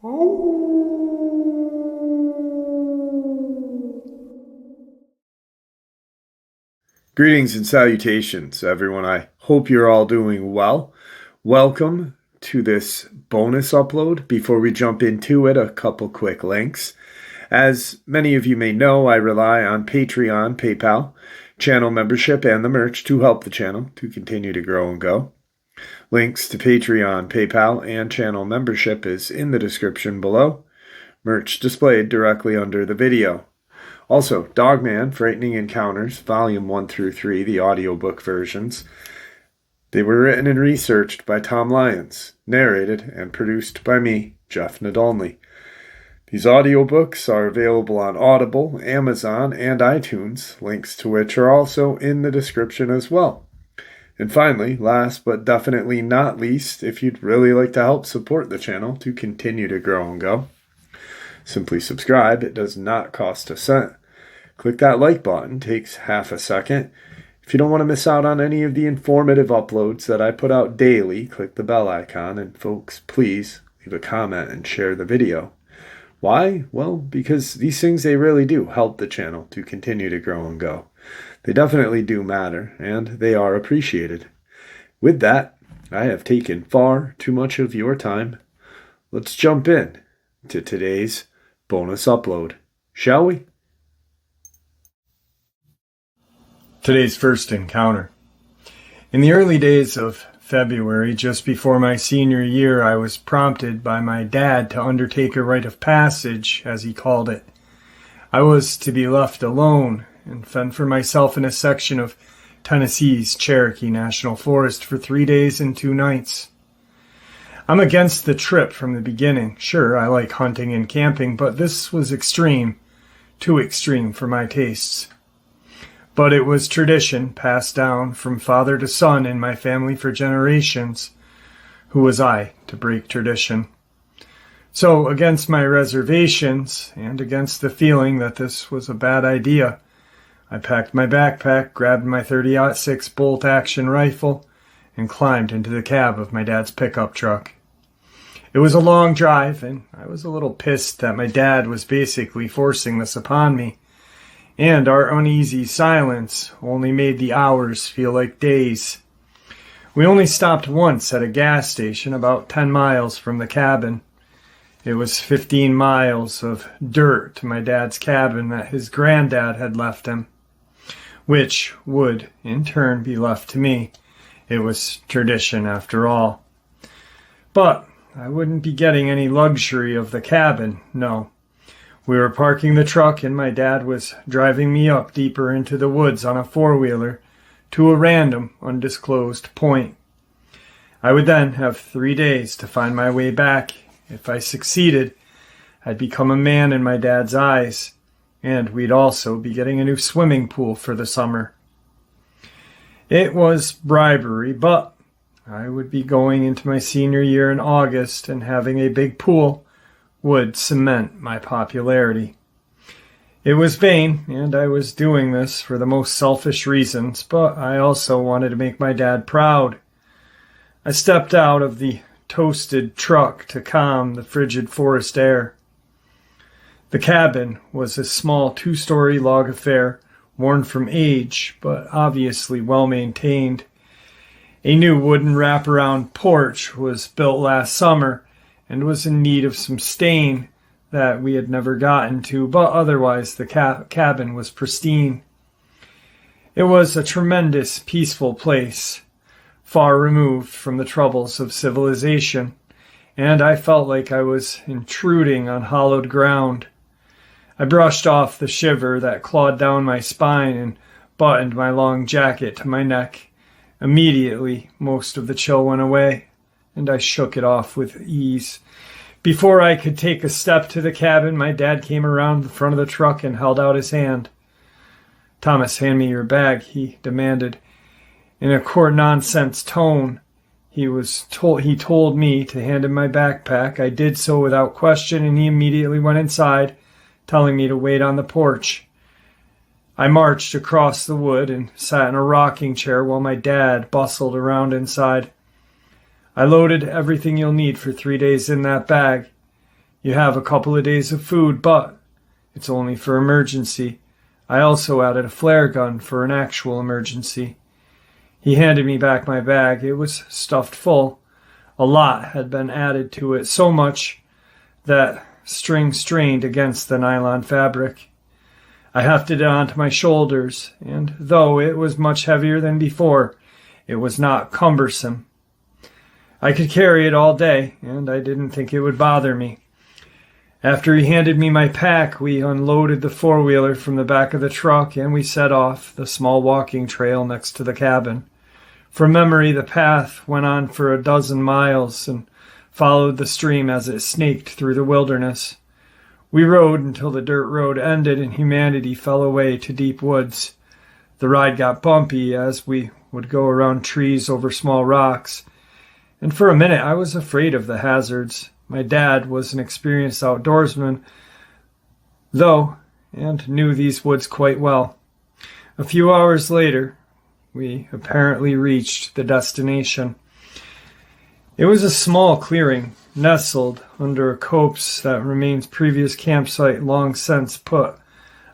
Greetings and salutations, everyone. I hope you're all doing well. Welcome to this bonus upload. Before we jump into it, a couple quick links. As many of you may know, I rely on Patreon, PayPal, channel membership, and the merch to help the channel to continue to grow and go. Links to Patreon, PayPal, and channel membership is in the description below. Merch displayed directly under the video. Also, Dogman, Frightening Encounters, Volume 1 through 3, the audiobook versions. They were written and researched by Tom Lyons, narrated and produced by me, Jeff Nadolny. These audiobooks are available on Audible, Amazon, and iTunes, links to which are also in the description as well. And finally, last but definitely not least, if you'd really like to help support the channel to continue to grow and go, simply subscribe. It does not cost a cent. Click that like button, takes half a second. If you don't want to miss out on any of the informative uploads that I put out daily, click the bell icon, and folks, please leave a comment and share the video. Why? Well, because these things, they really do help the channel to continue to grow and go. They definitely do matter, and they are appreciated. With that, I have taken far too much of your time. Let's jump in to today's bonus upload, shall we? Today's first encounter. In the early days of February, just before my senior year, I was prompted by my dad to undertake a rite of passage, as he called it. I was to be left alone and fend for myself in a section of Tennessee's Cherokee National Forest for 3 days and 2 nights. I'm against the trip from the beginning. Sure, I like hunting and camping, but this was extreme, too extreme for my tastes. But it was tradition passed down from father to son in my family for generations. Who was I to break tradition? So, against my reservations, and against the feeling that this was a bad idea, I packed my backpack, grabbed my .30-06 bolt-action rifle, and climbed into the cab of my dad's pickup truck. It was a long drive, and I was a little pissed that my dad was basically forcing this upon me. And our uneasy silence only made the hours feel like days. We only stopped once at a gas station about 10 miles from the cabin. It was 15 miles of dirt to my dad's cabin that his granddad had left him, which would, in turn, be left to me. It was tradition, after all. But I wouldn't be getting any luxury of the cabin, no. We were parking the truck, and my dad was driving me up deeper into the woods on a four-wheeler to a random, undisclosed point. I would then have 3 days to find my way back. If I succeeded, I'd become a man in my dad's eyes, and we'd also be getting a new swimming pool for the summer. It was bribery, but I would be going into my senior year in August, and having a big pool would cement my popularity. It was vain, and I was doing this for the most selfish reasons, but I also wanted to make my dad proud. I stepped out of the toasted truck to calm the frigid forest air. The cabin was a small 2-story log affair, worn from age, but obviously well-maintained. A new wooden wraparound porch was built last summer, and was in need of some stain that we had never gotten to, but otherwise the cabin was pristine. It was a tremendous, peaceful place, far removed from the troubles of civilization, and I felt like I was intruding on hallowed ground. I brushed off the shiver that clawed down my spine and buttoned my long jacket to my neck. Immediately, most of the chill went away, and I shook it off with ease. Before I could take a step to the cabin, my dad came around the front of the truck and held out his hand. "Thomas, hand me your bag," he demanded. In a court-nonsense tone, he told me to hand him my backpack. I did so without question, and he immediately went inside, telling me to wait on the porch. I marched across the wood and sat in a rocking chair while my dad bustled around inside. "I loaded everything you'll need for 3 days in that bag. You have a couple of days of food, but it's only for emergency. I also added a flare gun for an actual emergency. He handed me back my bag. It was stuffed full. A lot had been added to it, so much that string strained against the nylon fabric. I hefted it onto my shoulders, and though it was much heavier than before, it was not cumbersome. I could carry it all day, and I didn't think it would bother me. After he handed me my pack, we unloaded the four-wheeler from the back of the truck, and we set off the small walking trail next to the cabin. From memory, the path went on for 12 miles and followed the stream as it snaked through the wilderness. We rode until the dirt road ended and humanity fell away to deep woods. The ride got bumpy as we would go around trees over small rocks, and for a minute I was afraid of the hazards. My dad was an experienced outdoorsman, though, and knew these woods quite well. A few hours later, we apparently reached the destination. It was a small clearing, nestled under a copse that remains previous campsite long since put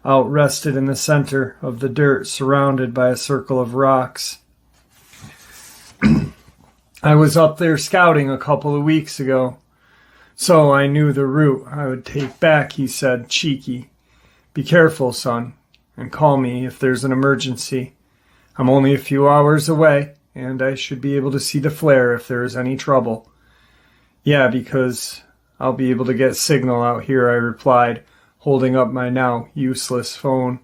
out, rested in the center of the dirt, surrounded by a circle of rocks. I was up there scouting a couple of weeks ago, so I knew the route I would take back, he said, cheeky. Be careful, son, and call me if there's an emergency. I'm only a few hours away, and I should be able to see the flare if there is any trouble. Yeah, because I'll be able to get signal out here, I replied, holding up my now useless phone.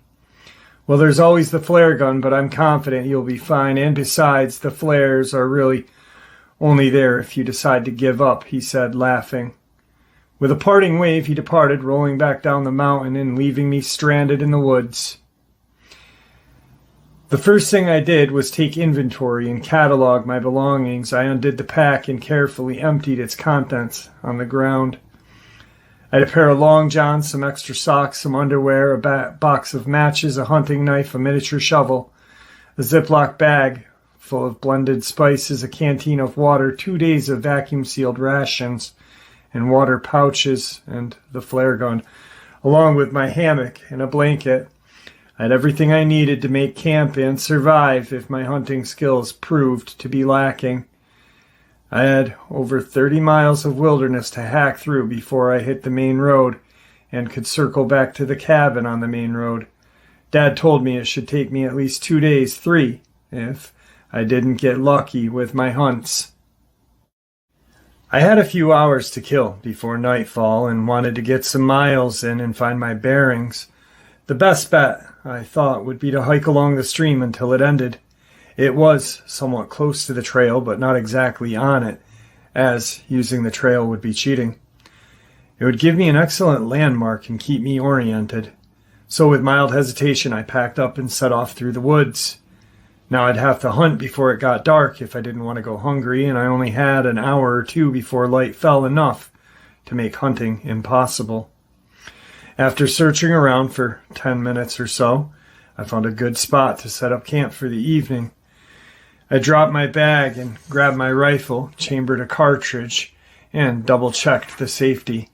Well, there's always the flare gun, but I'm confident you'll be fine, and besides, the flares are really only there if you decide to give up, he said, laughing. With a parting wave, he departed, rolling back down the mountain and leaving me stranded in the woods. The first thing I did was take inventory and catalog my belongings. I undid the pack and carefully emptied its contents on the ground. I had a pair of long johns, some extra socks, some underwear, a box of matches, a hunting knife, a miniature shovel, a Ziploc bag full of blended spices, a canteen of water, 2 days of vacuum-sealed rations and water pouches, and the flare gun, along with my hammock and a blanket. I had everything I needed to make camp and survive if my hunting skills proved to be lacking. I had over 30 miles of wilderness to hack through before I hit the main road and could circle back to the cabin on the main road. Dad told me it should take me at least 2 days, 3, if I didn't get lucky with my hunts. I had a few hours to kill before nightfall and wanted to get some miles in and find my bearings. The best bet, I thought, would be to hike along the stream until it ended. It was somewhat close to the trail, but not exactly on it, as using the trail would be cheating. It would give me an excellent landmark and keep me oriented. So with mild hesitation, I packed up and set off through the woods. Now I'd have to hunt before it got dark if I didn't want to go hungry, and I only had an hour or two before light fell enough to make hunting impossible. After searching around for 10 minutes or so, I found a good spot to set up camp for the evening. I dropped my bag and grabbed my rifle, chambered a cartridge, and double-checked the safety.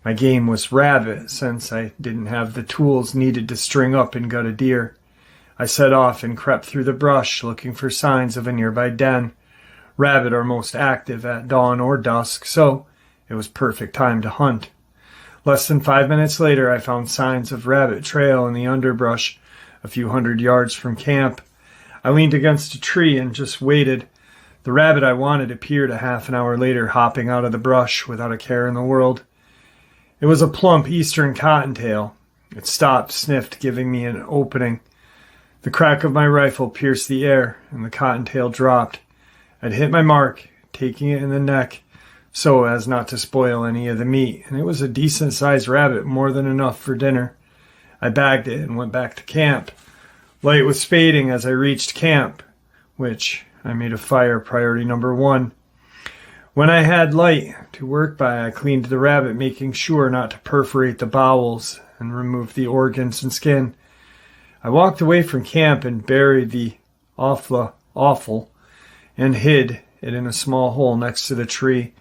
My game was rabbit, since I didn't have the tools needed to string up and gut a deer. I set off and crept through the brush, looking for signs of a nearby den. Rabbit are most active at dawn or dusk, so it was perfect time to hunt. Less than 5 minutes later, I found signs of rabbit trail in the underbrush a few hundred yards from camp. I leaned against a tree and just waited. The rabbit I wanted appeared a half an hour later, hopping out of the brush without a care in the world. It was a plump eastern cottontail. It stopped, sniffed, giving me an opening. The crack of my rifle pierced the air, and the cottontail dropped. I'd hit my mark, taking it in the neck, so as not to spoil any of the meat, and it was a decent-sized rabbit, more than enough for dinner. I bagged it and went back to camp. Light was fading as I reached camp, which I made a fire priority number 1. When I had light to work by, I cleaned the rabbit, making sure not to perforate the bowels and remove the organs and skin. I walked away from camp and buried the offal and hid it in a small hole next to the tree.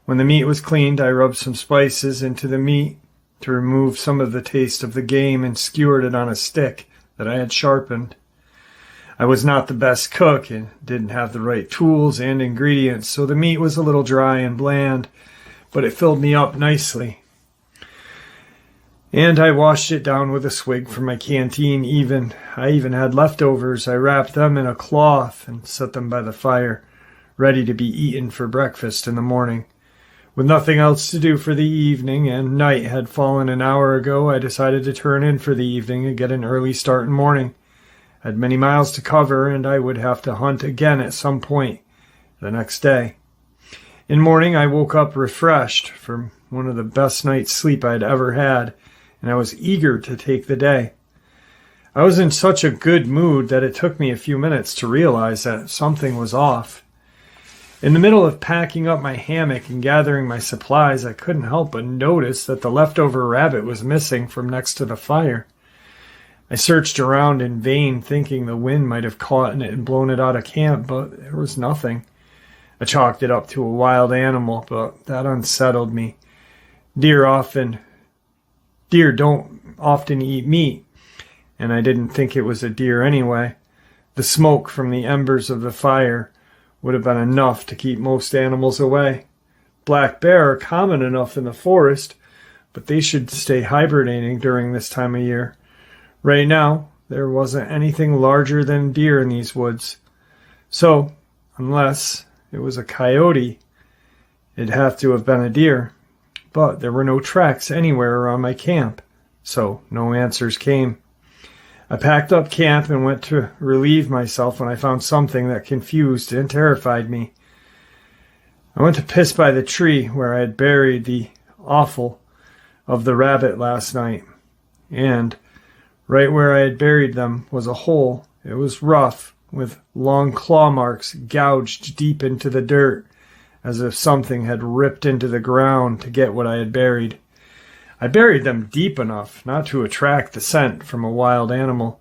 When the meat was cleaned, I rubbed some spices into the meat to remove some of the taste of the game and skewered it on a stick that I had sharpened. I was not the best cook and didn't have the right tools and ingredients, so the meat was a little dry and bland, but it filled me up nicely. And I washed it down with a swig from my canteen. I even had leftovers. I wrapped them in a cloth and set them by the fire, ready to be eaten for breakfast in the morning. With nothing else to do for the evening, and night had fallen an hour ago, I decided to turn in for the evening and get an early start in morning. I had many miles to cover, and I would have to hunt again at some point the next day. In morning, I woke up refreshed from one of the best night's sleep I had ever had, and I was eager to take the day. I was in such a good mood that it took me a few minutes to realize that something was off. In the middle of packing up my hammock and gathering my supplies, I couldn't help but notice that the leftover rabbit was missing from next to the fire. I searched around in vain, thinking the wind might have caught it and blown it out of camp, but there was nothing. I chalked it up to a wild animal, but that unsettled me. Deer don't often eat meat, and I didn't think it was a deer anyway. The smoke from the embers of the fire would have been enough to keep most animals away. Black bear are common enough in the forest, but they should stay hibernating during this time of year. Right now, there wasn't anything larger than deer in these woods. So, unless it was a coyote, it'd have to have been a deer. But there were no tracks anywhere around my camp, so no answers came. I packed up camp and went to relieve myself when I found something that confused and terrified me. I went to piss by the tree where I had buried the offal of the rabbit last night, and right where I had buried them was a hole. It was rough, with long claw marks gouged deep into the dirt, as if something had ripped into the ground to get what I had buried. I buried them deep enough not to attract the scent from a wild animal,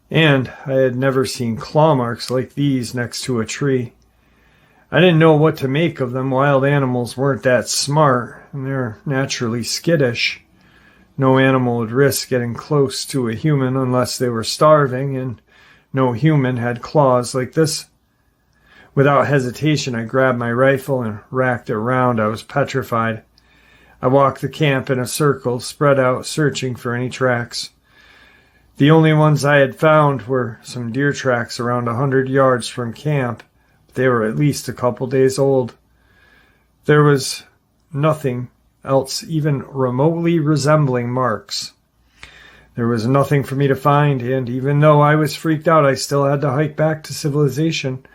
and I had never seen claw marks like these next to a tree. I didn't know what to make of them. Wild animals weren't that smart, and they're naturally skittish. No animal would risk getting close to a human unless they were starving, and no human had claws like this. Without hesitation, I grabbed my rifle and racked it round. I was petrified. I walked the camp in a circle, spread out, searching for any tracks. The only ones I had found were some deer tracks around 100 yards from camp, but they were at least a couple days old. There was nothing else even remotely resembling marks. There was nothing for me to find, and even though I was freaked out, I still had to hike back to civilization.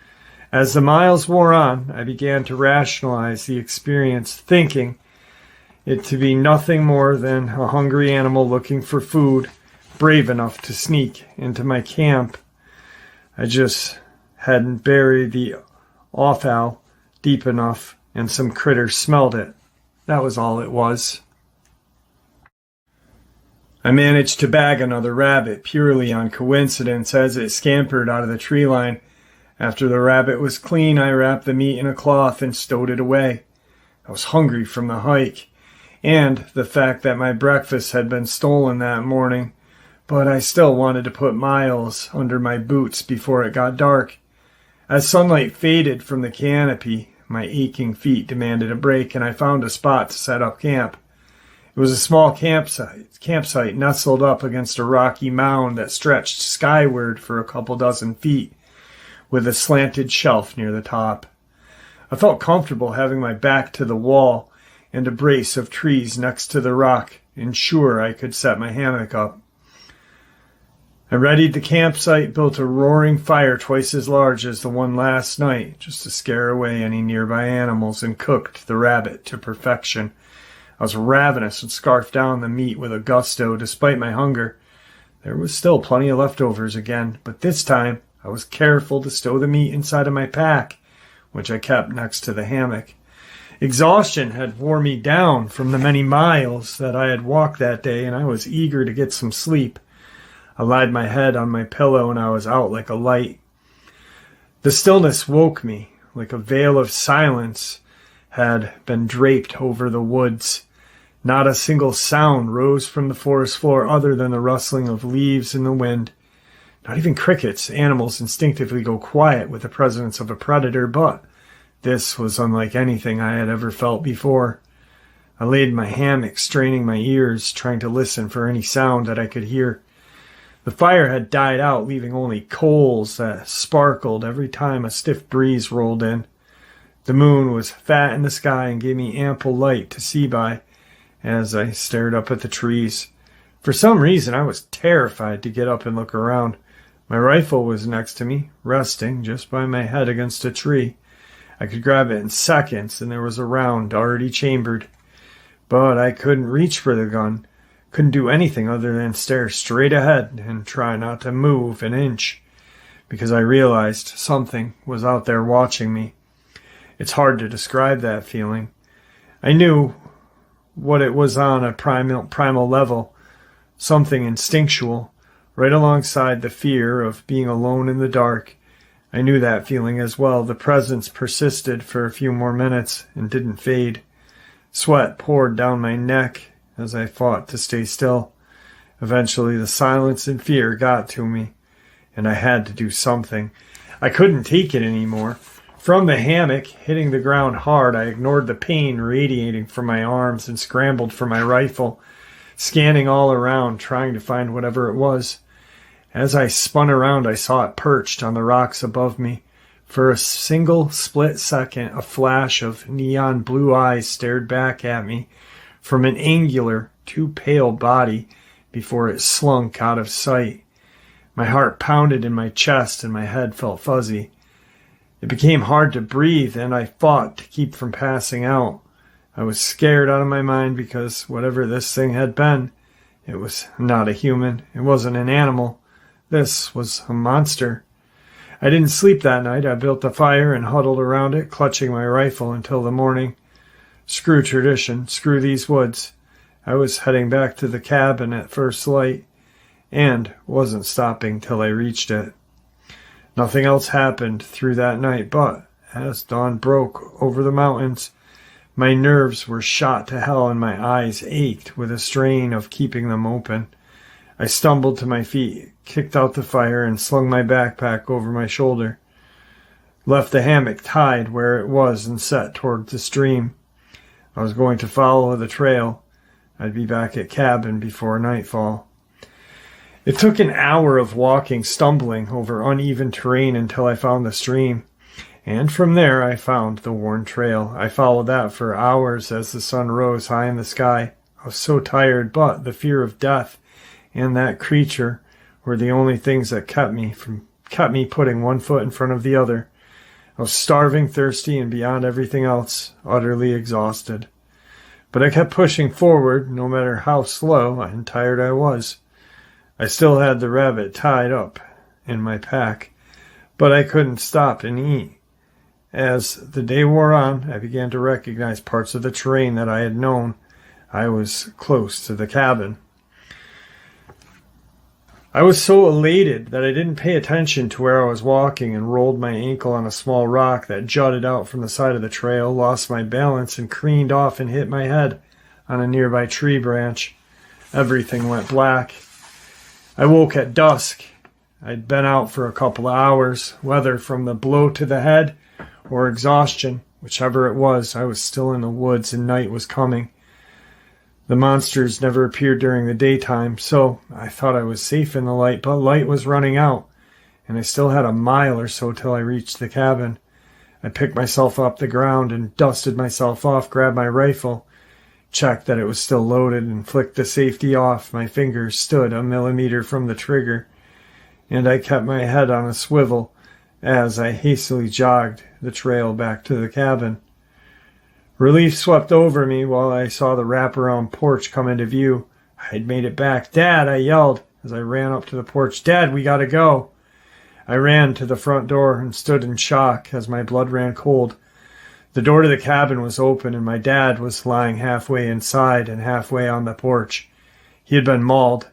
As the miles wore on, I began to rationalize the experience, thinking it to be nothing more than a hungry animal looking for food, brave enough to sneak into my camp. I just hadn't buried the offal deep enough, and some critter smelled it. That was all it was. I managed to bag another rabbit purely on coincidence as it scampered out of the tree line. After the rabbit was clean, I wrapped the meat in a cloth and stowed it away. I was hungry from the hike and the fact that my breakfast had been stolen that morning, but I still wanted to put miles under my boots before it got dark. As sunlight faded from the canopy, my aching feet demanded a break, and I found a spot to set up camp. It was a small campsite nestled up against a rocky mound that stretched skyward for a couple dozen feet, with a slanted shelf near the top. I felt comfortable having my back to the wall and a brace of trees next to the rock, and sure I could set my hammock up. I readied the campsite, built a roaring fire twice as large as the one last night, just to scare away any nearby animals, and cooked the rabbit to perfection. I was ravenous and scarfed down the meat with a gusto despite my hunger. There was still plenty of leftovers again, but this time I was careful to stow the meat inside of my pack, which I kept next to the hammock. Exhaustion had worn me down from the many miles that I had walked that day, and I was eager to get some sleep. I laid my head on my pillow, and I was out like a light. The stillness woke me, like a veil of silence had been draped over the woods. Not a single sound rose from the forest floor other than the rustling of leaves in the wind. Not even crickets. Animals instinctively go quiet with the presence of a predator, but this was unlike anything I had ever felt before. I laid in my hammock, straining my ears, trying to listen for any sound that I could hear. The fire had died out, leaving only coals that sparkled every time a stiff breeze rolled in. The moon was fat in the sky and gave me ample light to see by as I stared up at the trees. For some reason, I was terrified to get up and look around. My rifle was next to me, resting just by my head against a tree. I could grab it in seconds, and there was a round already chambered. But I couldn't reach for the gun, couldn't do anything other than stare straight ahead and try not to move an inch, because I realized something was out there watching me. It's hard to describe that feeling. I knew what it was on a primal level, something instinctual, right alongside the fear of being alone in the dark. I knew that feeling as well. The presence persisted for a few more minutes and didn't fade. Sweat poured down my neck as I fought to stay still. Eventually, the silence and fear got to me, and I had to do something. I couldn't take it anymore. From the hammock, hitting the ground hard, I ignored the pain radiating from my arms and scrambled for my rifle, scanning all around, trying to find whatever it was. As I spun around, I saw it perched on the rocks above me. For a single split second, a flash of neon blue eyes stared back at me from an angular, too pale body before it slunk out of sight. My heart pounded in my chest and my head felt fuzzy. It became hard to breathe, and I fought to keep from passing out. I was scared out of my mind because whatever this thing had been, it was not a human. It wasn't an animal. This was a monster. I didn't sleep that night. I built a fire and huddled around it, clutching my rifle until the morning. Screw tradition, screw these woods. I was heading back to the cabin at first light, and wasn't stopping till I reached it. Nothing else happened through that night, but as dawn broke over the mountains, my nerves were shot to hell and my eyes ached with a strain of keeping them open. I stumbled to my feet, kicked out the fire, and slung my backpack over my shoulder. Left the hammock tied where it was and set toward the stream. I was going to follow the trail. I'd be back at cabin before nightfall. It took an hour of walking, stumbling over uneven terrain until I found the stream. And from there I found the worn trail. I followed that for hours as the sun rose high in the sky. I was so tired, but the fear of death and that creature were the only things that kept me putting one foot in front of the other. I was starving, thirsty, and beyond everything else, utterly exhausted. But I kept pushing forward, no matter how slow and tired I was. I still had the rabbit tied up in my pack, but I couldn't stop and eat. As the day wore on, I began to recognize parts of the terrain that I had known. I was close to the cabin. I was so elated that I didn't pay attention to where I was walking and rolled my ankle on a small rock that jutted out from the side of the trail, lost my balance, and careened off and hit my head on a nearby tree branch. Everything went black. I woke at dusk. I'd been out for a couple of hours, whether from the blow to the head or exhaustion. Whichever it was, I was still in the woods and night was coming. The monsters never appeared during the daytime, so I thought I was safe in the light, but light was running out, and I still had a mile or so till I reached the cabin. I picked myself up the ground and dusted myself off, grabbed my rifle, checked that it was still loaded, and flicked the safety off. My fingers stood a millimeter from the trigger, and I kept my head on a swivel as I hastily jogged the trail back to the cabin. Relief swept over me while I saw the wraparound porch come into view. I had made it back. "Dad!" I yelled as I ran up to the porch. "Dad, we gotta go!" I ran to the front door and stood in shock as my blood ran cold. The door to the cabin was open, and my dad was lying halfway inside and halfway on the porch. He had been mauled.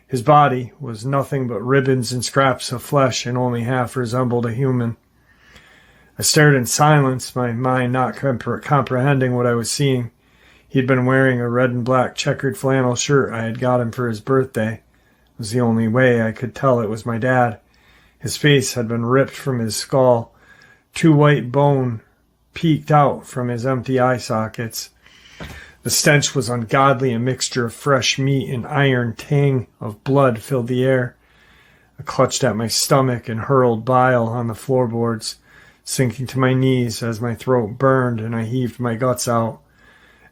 His body was nothing but ribbons and scraps of flesh and only half resembled a human. I stared in silence, my mind not comprehending what I was seeing. He'd been wearing a red and black checkered flannel shirt I had got him for his birthday. It was the only way I could tell it was my dad. His face had been ripped from his skull. 2 white bone peeked out from his empty eye sockets. The stench was ungodly, a mixture of fresh meat and iron tang of blood filled the air. I clutched at my stomach and hurled bile on the floorboards, sinking to my knees as my throat burned and I heaved my guts out.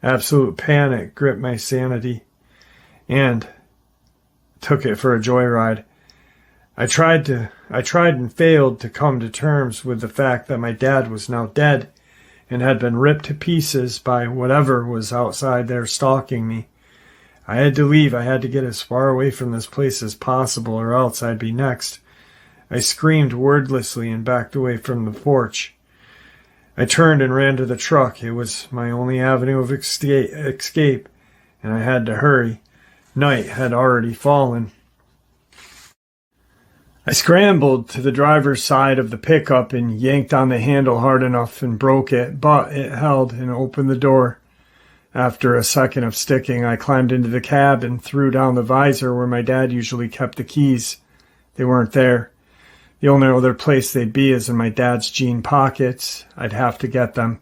Absolute panic gripped my sanity and took it for a joyride. I tried and failed to come to terms with the fact that my dad was now dead and had been ripped to pieces by whatever was outside there stalking me. I had to leave. I had to get as far away from this place as possible, or else I'd be next. I screamed wordlessly and backed away from the porch. I turned and ran to the truck. It was my only avenue of escape, and I had to hurry. Night had already fallen. I scrambled to the driver's side of the pickup and yanked on the handle hard enough and broke it, but it held and opened the door. After a second of sticking, I climbed into the cab and threw down the visor where my dad usually kept the keys. They weren't there. The only other place they'd be is in my dad's jean pockets. I'd have to get them.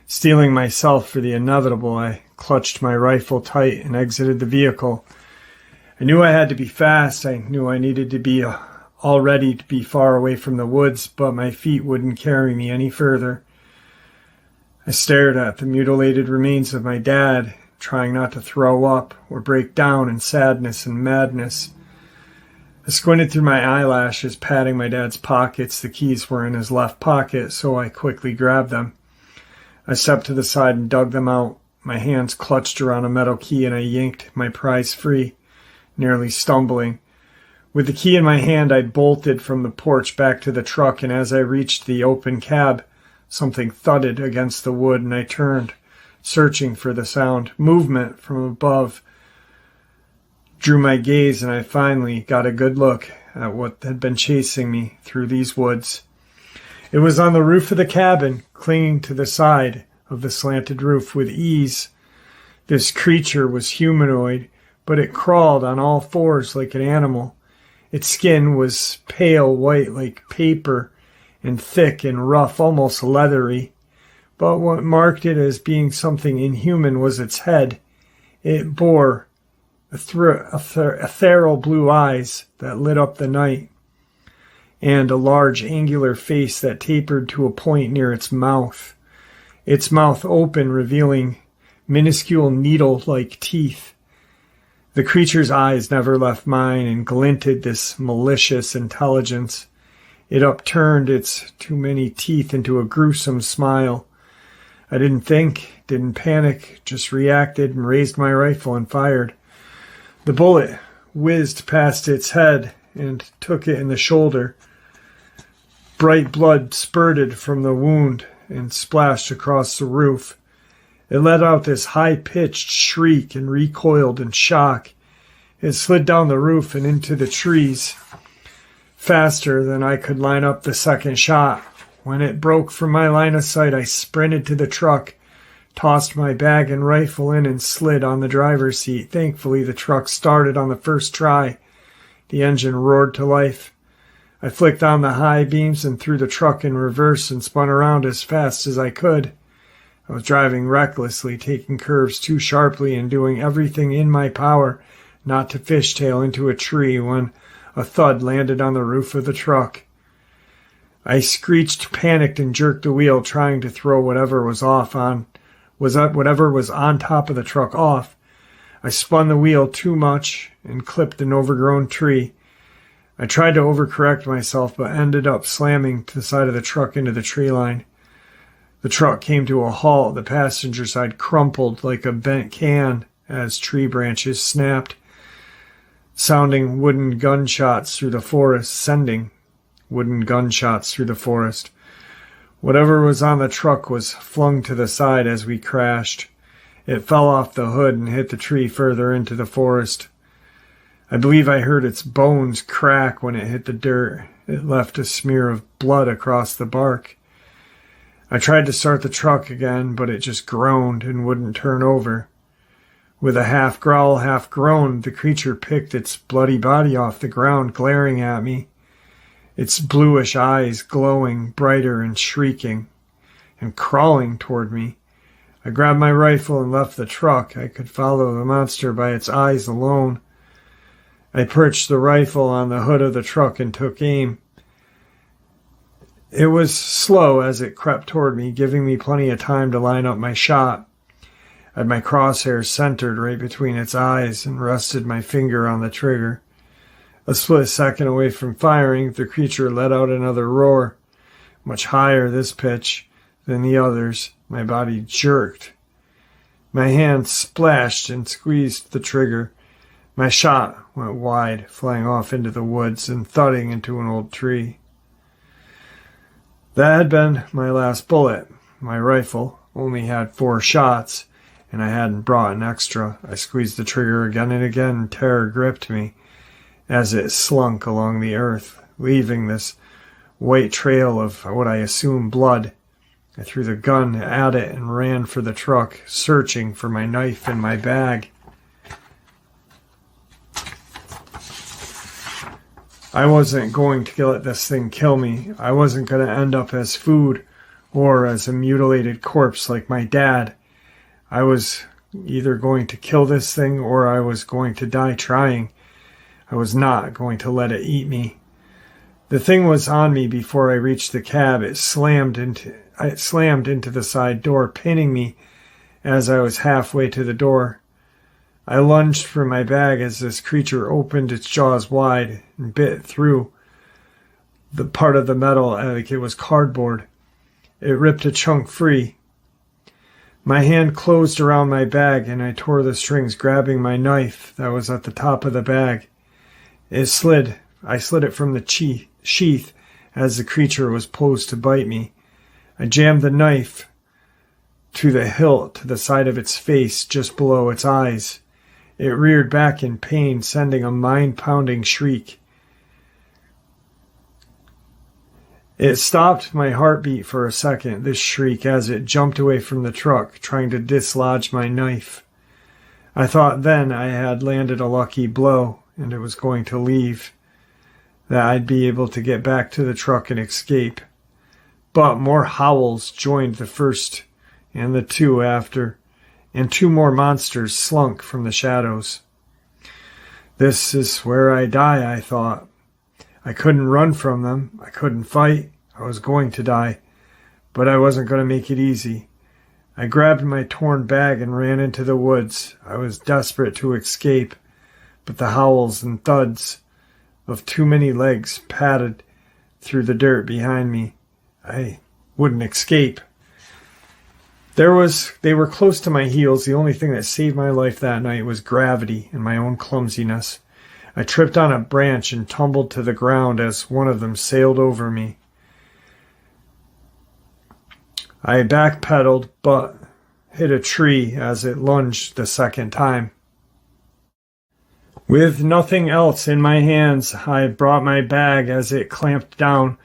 Steeling myself for the inevitable, I clutched my rifle tight and exited the vehicle. I knew I had to be fast. I knew I needed to be already to be far away from the woods, but my feet wouldn't carry me any further. I stared at the mutilated remains of my dad, trying not to throw up or break down in sadness and madness. I squinted through my eyelashes, patting my dad's pockets. The keys were in his left pocket, so I quickly grabbed them. I stepped to the side and dug them out. My hands clutched around a metal key and I yanked my prize free, nearly stumbling. With the key in my hand, I bolted from the porch back to the truck, and as I reached the open cab, something thudded against the wood, and I turned, searching for the sound. Movement from above drew my gaze, and I finally got a good look at what had been chasing me through these woods. It was on the roof of the cabin, clinging to the side of the slanted roof with ease. This creature was humanoid, but it crawled on all fours like an animal. Its skin was pale white like paper and thick and rough, almost leathery. But what marked it as being something inhuman was its head. It bore ethereal blue eyes that lit up the night, and a large angular face that tapered to a point near its mouth. Its mouth open, revealing minuscule needle-like teeth. The creature's eyes never left mine and glinted this malicious intelligence. It upturned its too many teeth into a gruesome smile. I didn't think, didn't panic, just reacted and raised my rifle and fired. The bullet whizzed past its head and took it in the shoulder. Bright blood spurted from the wound and splashed across the roof. It let out this high-pitched shriek and recoiled in shock. It slid down the roof and into the trees faster than I could line up the second shot. When it broke from my line of sight, I sprinted to the truck, tossed my bag and rifle in, and slid on the driver's seat. Thankfully, the truck started on the first try. The engine roared to life. I flicked on the high beams and threw the truck in reverse and spun around as fast as I could. I was driving recklessly, taking curves too sharply and doing everything in my power not to fishtail into a tree when a thud landed on the roof of the truck. I screeched, panicked, and jerked the wheel, trying to throw whatever was on top of the truck off. I spun the wheel too much and clipped an overgrown tree. I tried to overcorrect myself, but ended up slamming to the side of the truck into the tree line. The truck came to a halt. The passenger side crumpled like a bent can as tree branches snapped, sending wooden gunshots through the forest. Whatever was on the truck was flung to the side as we crashed. It fell off the hood and hit the tree further into the forest. I believe I heard its bones crack when it hit the dirt. It left a smear of blood across the bark. I tried to start the truck again, but it just groaned and wouldn't turn over. With a half growl, half groan, the creature picked its bloody body off the ground, glaring at me, its bluish eyes glowing brighter and shrieking, and crawling toward me. I grabbed my rifle and left the truck. I could follow the monster by its eyes alone. I perched the rifle on the hood of the truck and took aim. It was slow as it crept toward me, giving me plenty of time to line up my shot. I had my crosshairs centered right between its eyes and rested my finger on the trigger. A split second away from firing, the creature let out another roar, much higher this pitch than the others. My body jerked. My hand splashed and squeezed the trigger. My shot went wide, flying off into the woods and thudding into an old tree. That had been my last bullet. My rifle only had 4 shots, and I hadn't brought an extra. I squeezed the trigger again and again, and terror gripped me as it slunk along the earth, leaving this white trail of what I assumed blood. I threw the gun at it and ran for the truck, searching for my knife in my bag. I wasn't going to let this thing kill me. I wasn't going to end up as food or as a mutilated corpse like my dad. I was either going to kill this thing or I was going to die trying. I was not going to let it eat me. The thing was on me before I reached the cab. It slammed into the side door, pinning me as I was halfway to the door. I lunged for my bag as this creature opened its jaws wide and bit through the part of the metal like it was cardboard. It ripped a chunk free. My hand closed around my bag and I tore the strings, grabbing my knife that was at the top of the bag. I slid it from the sheath as the creature was posed to bite me. I jammed the knife to the hilt to the side of its face, just below its eyes. It reared back in pain, sending a mind-pounding shriek. It stopped my heartbeat for a second, this shriek, as it jumped away from the truck, trying to dislodge my knife. I thought then I had landed a lucky blow, and it was going to leave, that I'd be able to get back to the truck and escape. But more howls joined the first and the 2 after, and 2 more monsters slunk from the shadows. This is where I die, I thought. I couldn't run from them. I couldn't fight. I was going to die, but I wasn't going to make it easy. I grabbed my torn bag and ran into the woods. I was desperate to escape, but the howls and thuds of too many legs padded through the dirt behind me. I wouldn't escape. They were close to my heels. The only thing that saved my life that night was gravity and my own clumsiness. I tripped on a branch and tumbled to the ground as one of them sailed over me. I backpedaled, but hit a tree as it lunged the second time. With nothing else in my hands, I brought my bag as it clamped down,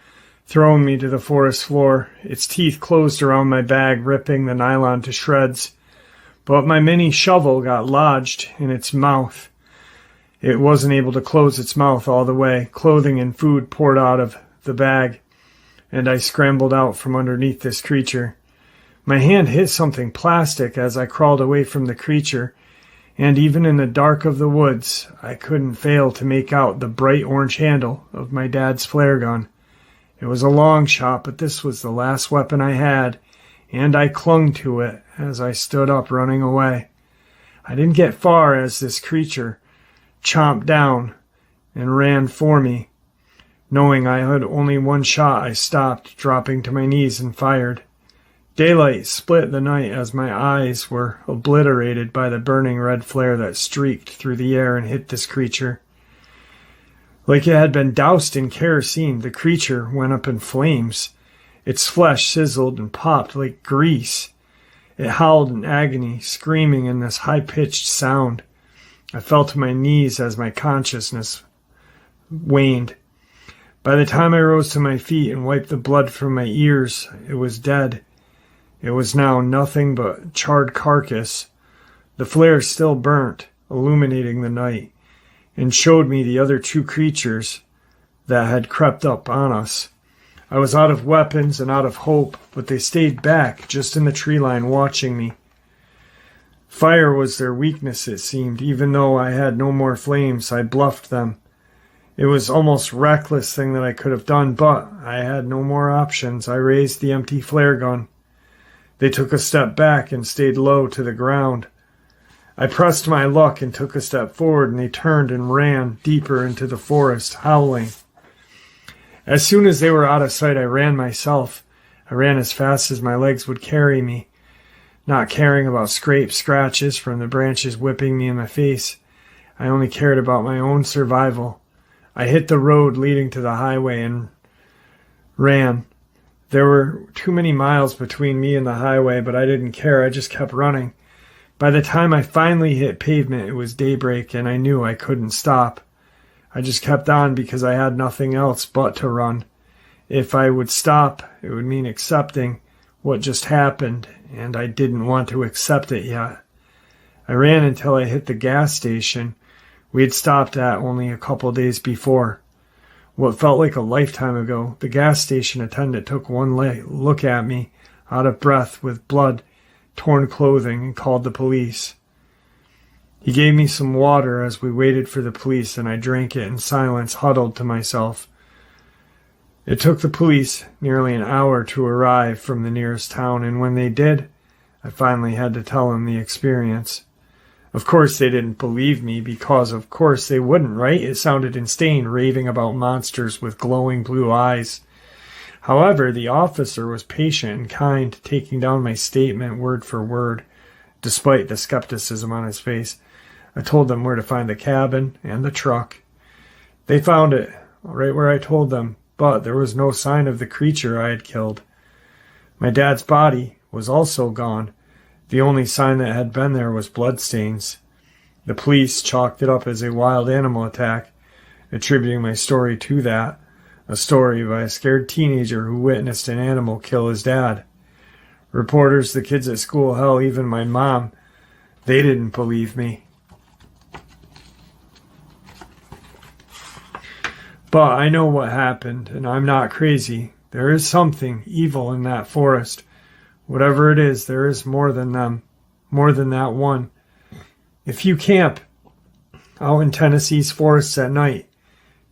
throwing me to the forest floor. Its teeth closed around my bag, ripping the nylon to shreds. But my mini shovel got lodged in its mouth. It wasn't able to close its mouth all the way. Clothing and food poured out of the bag, and I scrambled out from underneath this creature. My hand hit something plastic as I crawled away from the creature, and even in the dark of the woods, I couldn't fail to make out the bright orange handle of my dad's flare gun. It was a long shot, but this was the last weapon I had, and I clung to it as I stood up running away. I didn't get far as this creature chomped down and ran for me. Knowing I had only one shot, I stopped, dropping to my knees and fired. Daylight split the night as my eyes were obliterated by the burning red flare that streaked through the air and hit this creature. Like it had been doused in kerosene, the creature went up in flames. Its flesh sizzled and popped like grease. It howled in agony, screaming in this high-pitched sound. I fell to my knees as my consciousness waned. By the time I rose to my feet and wiped the blood from my ears, it was dead. It was now nothing but charred carcass. The flare still burnt, illuminating the night, and showed me the other two creatures that had crept up on us. I was out of weapons and out of hope, but they stayed back just in the tree line watching me. Fire was their weakness, it seemed. Even though I had no more flames, I bluffed them. It was almost reckless thing that I could have done, but I had no more options. I raised the empty flare gun. They took a step back and stayed low to the ground. I pressed my luck and took a step forward, and they turned and ran deeper into the forest, howling. As soon as they were out of sight, I ran myself. I ran as fast as my legs would carry me, not caring about scrapes, scratches from the branches whipping me in the face. I only cared about my own survival. I hit the road leading to the highway and ran. There were too many miles between me and the highway, but I didn't care. I just kept running. By the time I finally hit pavement, it was daybreak, and I knew I couldn't stop. I just kept on because I had nothing else but to run. If I would stop, it would mean accepting what just happened, and I didn't want to accept it yet. I ran until I hit the gas station we had stopped at only a couple days before. What felt like a lifetime ago, the gas station attendant took one look at me, out of breath with blood, torn clothing, and called the police. He gave me some water as we waited for the police, and I drank it in silence, huddled to myself. It took the police nearly an hour to arrive from the nearest town, and when they did, I finally had to tell them the experience. Of course they didn't believe me, because of course they wouldn't, right? It sounded insane, raving about monsters with glowing blue eyes. However, the officer was patient and kind, taking down my statement word for word, despite the skepticism on his face. I told them where to find the cabin and the truck. They found it right where I told them, but there was no sign of the creature I had killed. My dad's body was also gone. The only sign that had been there was bloodstains. The police chalked it up as a wild animal attack, attributing my story to that, a story by a scared teenager who witnessed an animal kill his dad. Reporters, the kids at school, hell, even my mom, they didn't believe me. But I know what happened, and I'm not crazy. There is something evil in that forest. Whatever it is, there is more than them, more than that one. If you camp out in Tennessee's forests at night,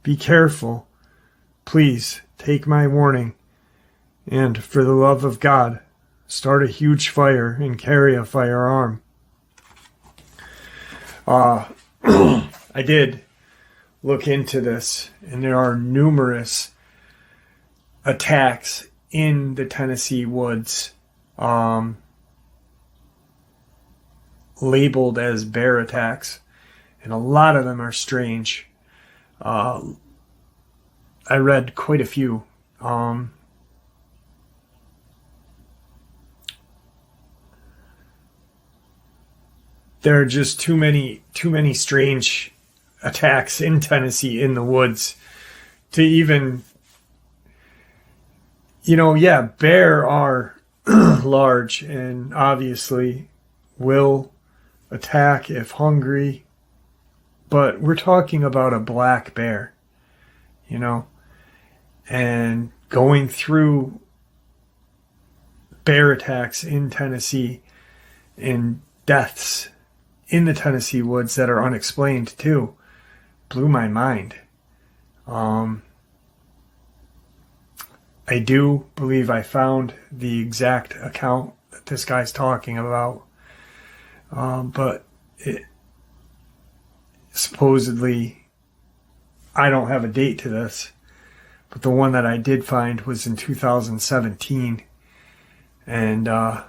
be careful. Please, take my warning. And for the love of God, start a huge fire and carry a firearm. I did look into this, and there are numerous attacks in the Tennessee woods, labeled as bear attacks, and a lot of them are strange. I read quite a few. There are just too many strange attacks in Tennessee in the woods to even, bear are large and obviously will attack if hungry, but we're talking about a black bear, and going through bear attacks in Tennessee and deaths in the Tennessee woods that are unexplained too blew my mind. I do believe I found the exact account that this guy's talking about, but it supposedly, I don't have a date to this, but the one that I did find was in 2017, and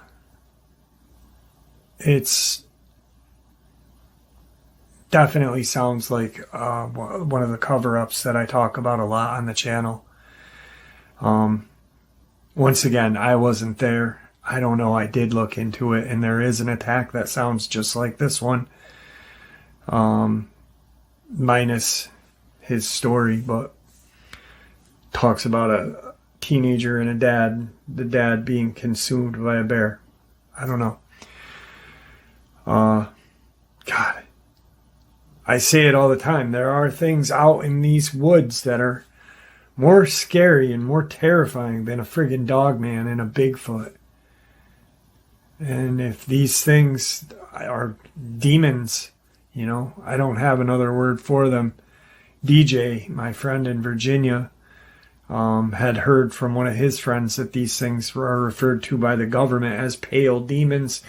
it's definitely sounds like one of the cover-ups that I talk about a lot on the channel. Once again, I wasn't there. I don't know. I did look into it, and there is an attack that sounds just like this one, minus his story, but talks about teenager and a dad, the dad being consumed by a bear. I don't know. God, I say it all the time. There are things out in these woods that are more scary and more terrifying than a friggin' Dogman and a Bigfoot. And if these things are demons, I don't have another word for them. DJ, my friend in Virginia, had heard from one of his friends that these things were referred to by the government as pale demons.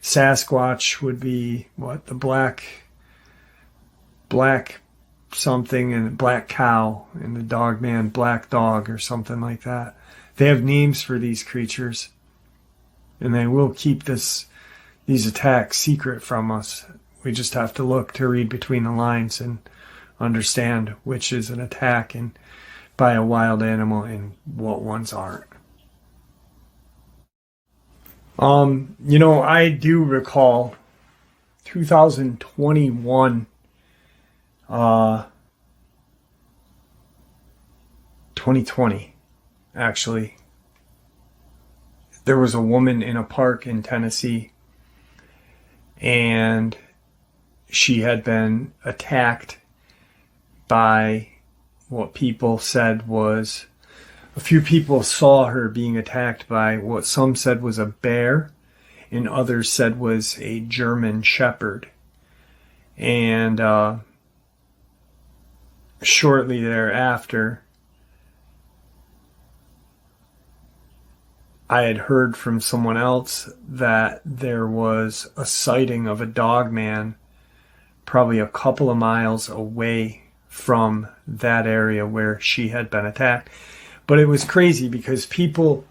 Sasquatch would be the black something, and black cow, and the Dogman black dog or something like that. They have names for these creatures, and they will keep these attacks secret from us. We just have to look to read between the lines and understand which is an attack and by a wild animal and what ones aren't. I do recall 2021, 2020, actually. There was a woman in a park in Tennessee, and she had been attacked by what people said was, a few people saw her being attacked by what some said was a bear and others said was a German shepherd. And shortly thereafter, I had heard from someone else that there was a sighting of a Dogman probably a couple of miles away from that area where she had been attacked. But it was crazy because people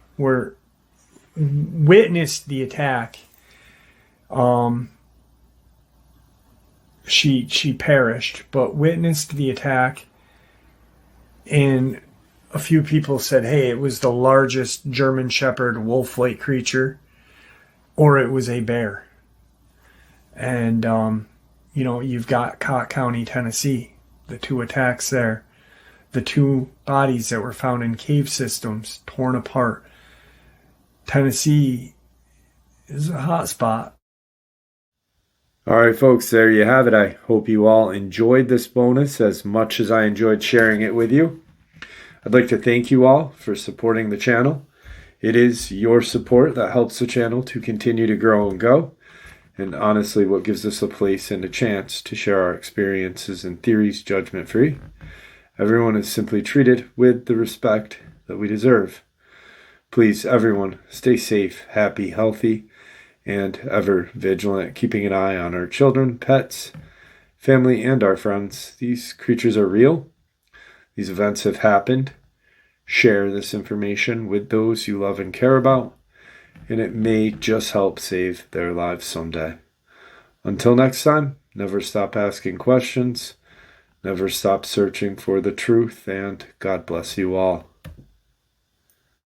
witnessed the attack. She perished, but witnessed the attack, and a few people said, hey, it was the largest German Shepherd wolf-like creature, or it was a bear. And, you've got Cott County, Tennessee, the two attacks there, the two bodies that were found in cave systems, torn apart. Tennessee is a hot spot. All right, folks, there you have it. I hope you all enjoyed this bonus as much as I enjoyed sharing it with you. I'd like to thank you all for supporting the channel. It is your support that helps the channel to continue to grow and go, and honestly what gives us a place and a chance to share our experiences and theories judgment-free. Everyone is simply treated with the respect that we deserve. Please, everyone, stay safe, happy, healthy, and ever vigilant, keeping an eye on our children, pets, family, and our friends. These creatures are real. These events have happened. Share this information with those you love and care about, and it may just help save their lives someday. Until next time, never stop asking questions, never stop searching for the truth, and God bless you all.